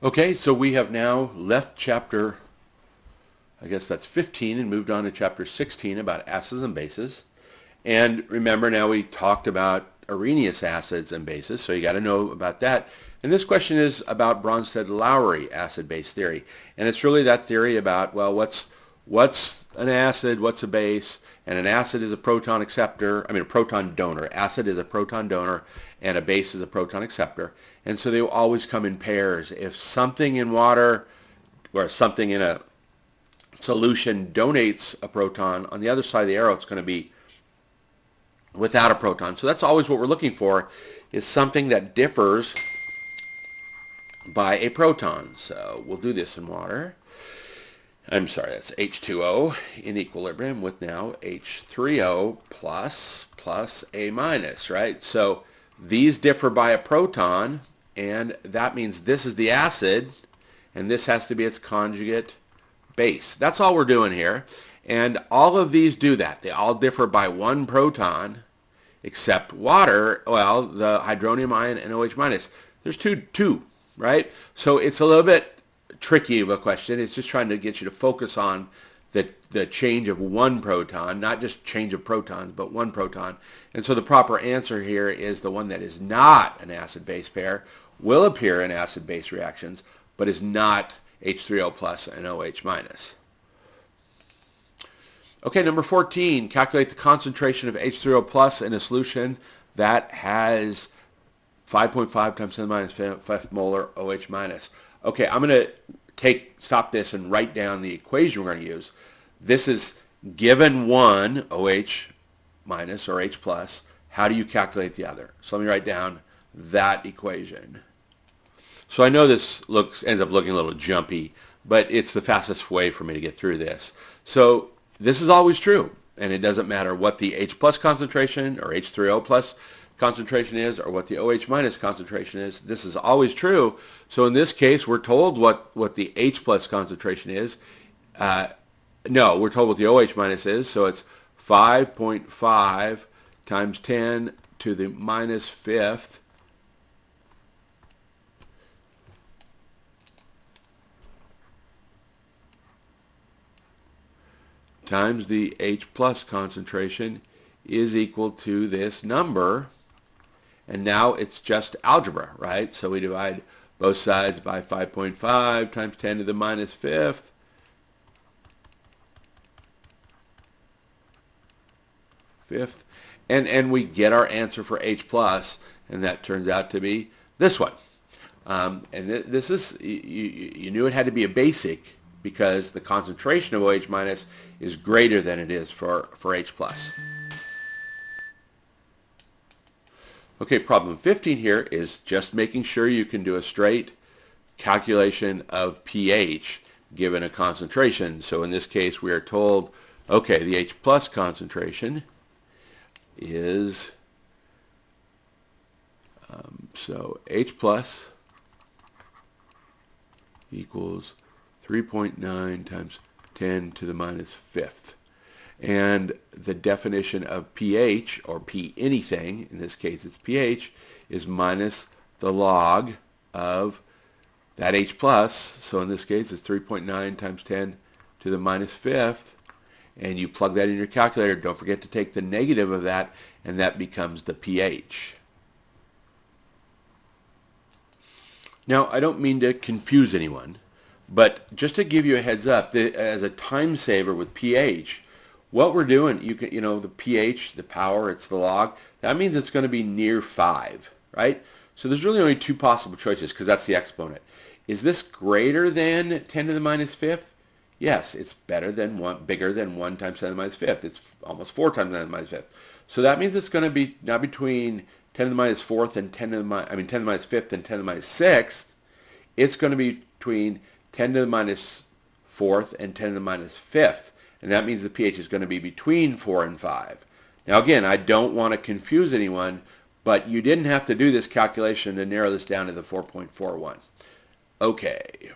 Okay, so we have now left chapter, I guess that's 15, and moved on to chapter 16 about acids and bases. And remember, now we talked about Arrhenius acids and bases, so you got to know about that. And this question is about Bronsted-Lowry acid-base theory. And it's really that theory about, well, what's an acid, what's a base, and an acid is a proton acceptor, a proton donor. Acid is a proton donor, and a base is a proton acceptor. And so they will always come in pairs. If something in water or something in a solution donates a proton, on the other side of the arrow it's going to be without a proton. So that's always what we're looking for, is something that differs by a proton. So we'll do this in water. I'm sorry, that's H2O in equilibrium with now H3O plus A minus, right? So these differ by a proton, and that means this is the acid, and this has to be its conjugate base. That's all we're doing here. And all of these do that. They all differ by one proton, except water, well, the hydronium ion and OH minus. There's two, right? So it's a little bit tricky of a question. It's just trying to get you to focus on the change of one proton, not just change of protons, but one proton. And so the proper answer here is the one that is not an acid-base pair, will appear in acid-base reactions, but is not H3O plus and OH minus. Okay, number 14, calculate the concentration of H3O plus in a solution that has 5.5 times 10 to the minus 5 molar OH minus. Okay, I'm going to stop this and write down the equation we're going to use. This is given one OH minus or H plus. How do you calculate the other? So let me write down that equation. So I know this ends up looking a little jumpy, but it's the fastest way for me to get through this. So this is always true, and it doesn't matter what the H plus concentration or H3O plus concentration is or what the OH minus concentration is. This is always true. So in this case, we're told what the H plus concentration is. No, we're told what the OH minus is. So it's 5.5 times 10 to the minus fifth times the H plus concentration is equal to this number. And now it's just algebra, right? So we divide both sides by 5.5 times 10 to the minus fifth. And we get our answer for H plus, and that turns out to be this one. And this is, you knew it had to be a basic because the concentration of OH minus is greater than it is for H plus. Okay, problem 15 here is just making sure you can do a straight calculation of pH given a concentration. So in this case, we are told, okay, the H plus concentration is, so H plus equals 3.9 times 10 to the minus fifth. And the definition of pH, or P anything, in this case it's pH, is minus the log of that H plus. So in this case it's 3.9 times 10 to the minus fifth. And you plug that in your calculator. Don't forget to take the negative of that, and that becomes the pH. Now, I don't mean to confuse anyone, but just to give you a heads up, as a time saver with pH, what we're doing, the pH, the power, it's the log. That means it's going to be near 5, right? So there's really only two possible choices because that's the exponent. Is this greater than 10 to the minus fifth? Yes, it's bigger than 1 times 10 to the minus fifth. It's almost 4 times 10 to the minus fifth. So that means it's going to be now between 10 to the minus fourth and 10 to the minus fifth and 10 to the minus sixth. It's going to be between 10 to the minus fourth and 10 to the minus fifth. And that means the pH is going to be between 4 and 5. Now again, I don't want to confuse anyone, but you didn't have to do this calculation to narrow this down to the 4.41. Okay.